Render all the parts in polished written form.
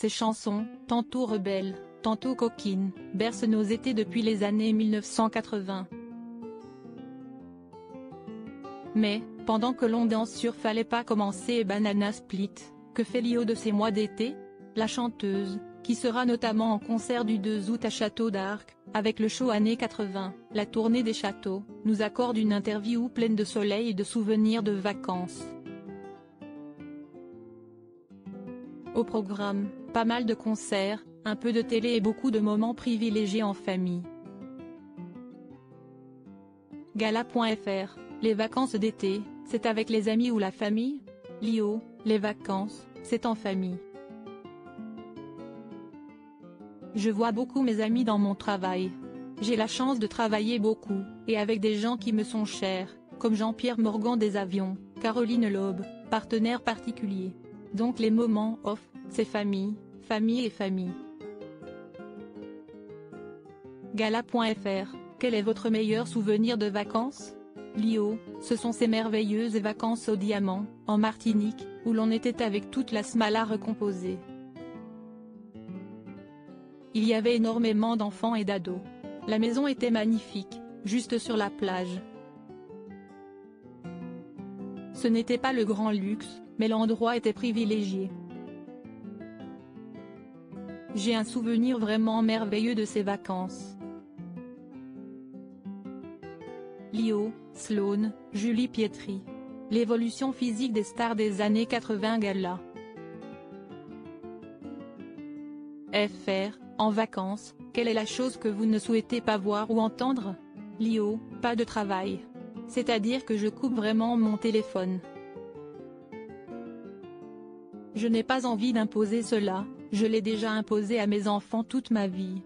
Ces chansons, tantôt rebelles, tantôt coquines, bercent nos étés depuis les années 1980. Mais, pendant que l'on danse sur Fallait pas commencer et Banana Split, que fait Lio de ces mois d'été? La chanteuse, qui sera notamment en concert du 2 août à Château d'Arc, avec le show années 80, la tournée des châteaux, nous accorde une interview pleine de soleil et de souvenirs de vacances. Au programme, pas mal de concerts, un peu de télé et beaucoup de moments privilégiés en famille. Gala.fr, les vacances d'été, c'est avec les amis ou la famille? Lio, les vacances, c'est en famille. Je vois beaucoup mes amis dans mon travail. J'ai la chance de travailler beaucoup, et avec des gens qui me sont chers, comme Jean-Pierre Morgan des Avions, Caroline Laube, partenaire particulier. Donc les moments off, c'est famille, famille et famille. Gala.fr, quel est votre meilleur souvenir de vacances? Lio, ce sont ces merveilleuses vacances au Diamant, en Martinique, où l'on était avec toute la Smala recomposée. Il y avait énormément d'enfants et d'ados. La maison était magnifique, juste sur la plage. Ce n'était pas le grand luxe, mais l'endroit était privilégié. J'ai un souvenir vraiment merveilleux de ces vacances. Lio, Sloane, Julie Pietri. L'évolution physique des stars des années 80 Gala. FR, en vacances, quelle est la chose que vous ne souhaitez pas voir ou entendre? Lio, pas de travail. C'est-à-dire que je coupe vraiment mon téléphone. Je n'ai pas envie d'imposer cela, je l'ai déjà imposé à mes enfants toute ma vie.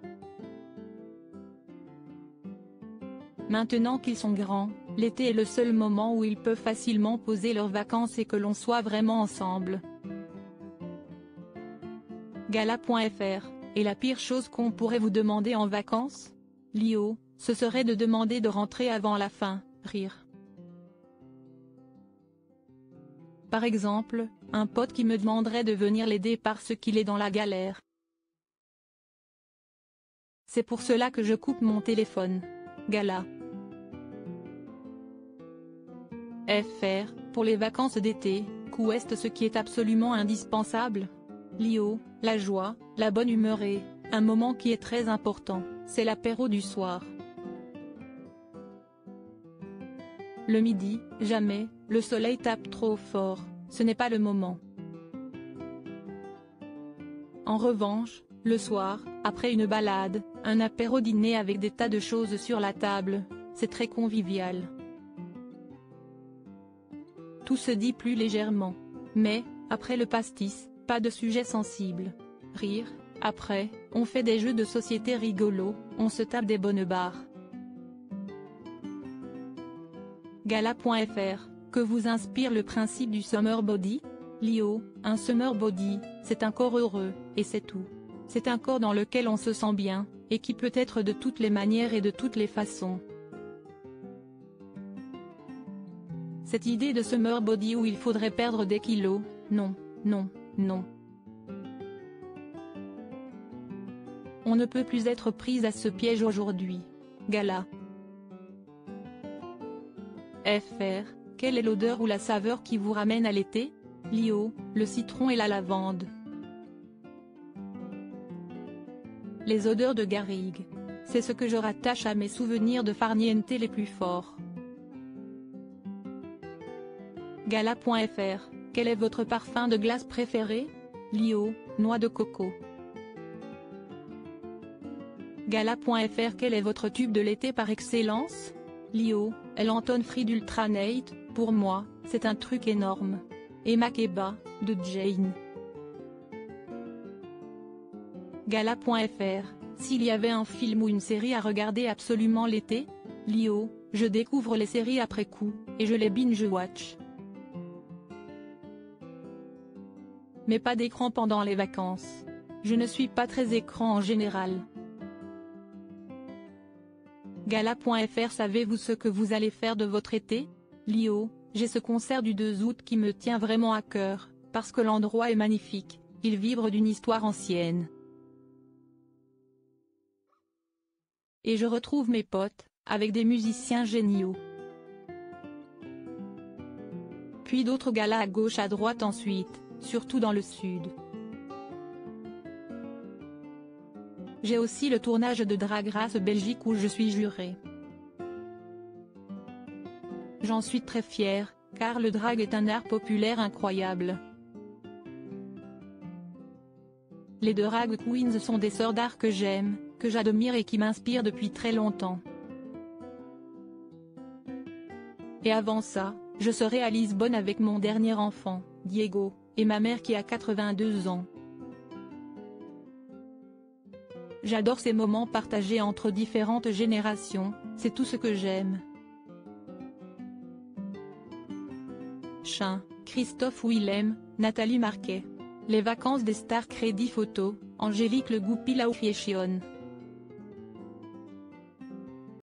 Maintenant qu'ils sont grands, l'été est le seul moment où ils peuvent facilement poser leurs vacances et que l'on soit vraiment ensemble. Gala.fr, et la pire chose qu'on pourrait vous demander en vacances? Lio, ce serait de demander de rentrer avant la fin, rire. Par exemple, un pote qui me demanderait de venir l'aider parce qu'il est dans la galère. C'est pour cela que je coupe mon téléphone. Gala. FR, pour les vacances d'été, qu'est ce qui est absolument indispensable? Lio, la joie, la bonne humeur et, un moment qui est très important, c'est l'apéro du soir. Le midi, jamais, le soleil tape trop fort, ce n'est pas le moment. En revanche, le soir, après une balade, un apéro dîner avec des tas de choses sur la table, c'est très convivial. Tout se dit plus légèrement. Mais, après le pastis, pas de sujet sensible. Rire, après, on fait des jeux de société rigolos, on se tape des bonnes barres. Gala.fr, que vous inspire le principe du summer body? Lio, un summer body, c'est un corps heureux, et c'est tout. C'est un corps dans lequel on se sent bien, et qui peut être de toutes les manières et de toutes les façons. Cette idée de summer body où il faudrait perdre des kilos, non, non, non. On ne peut plus être prise à ce piège aujourd'hui. Gala. FR, quelle est l'odeur ou la saveur qui vous ramène à l'été? Lio, le citron et la lavande. Les odeurs de garrigue. C'est ce que je rattache à mes souvenirs de farniente les plus forts. Gala.fr, quel est votre parfum de glace préféré? Lio, noix de coco. Gala.fr, quel est votre tube de l'été par excellence? Lio, l'Anton Fried Ultra Night, pour moi, c'est un truc énorme. Et Makeba, de Jane. Gala.fr, s'il y avait un film ou une série à regarder absolument l'été? Lio, je découvre les séries après coup, et je les binge-watch. Mais pas d'écran pendant les vacances. Je ne suis pas très écran en général. Gala.fr, savez-vous ce que vous allez faire de votre été? Lio, j'ai ce concert du 2 août qui me tient vraiment à cœur, parce que l'endroit est magnifique, il vibre d'une histoire ancienne. Et je retrouve mes potes, avec des musiciens géniaux. Puis d'autres galas à gauche à droite ensuite, surtout dans le sud. J'ai aussi le tournage de Drag Race Belgique où je suis jurée. J'en suis très fière, car le drag est un art populaire incroyable. Les drag queens sont des sœurs d'art que j'aime, que j'admire et qui m'inspirent depuis très longtemps. Et avant ça, je serai à Lisbonne avec mon dernier enfant, Diego, et ma mère qui a 82 ans. J'adore ces moments partagés entre différentes générations, c'est tout ce que j'aime. Chin, Christophe Willem, Nathalie Marquet. Les vacances des stars crédit photo, Angélique Le Goupil Laufiechion.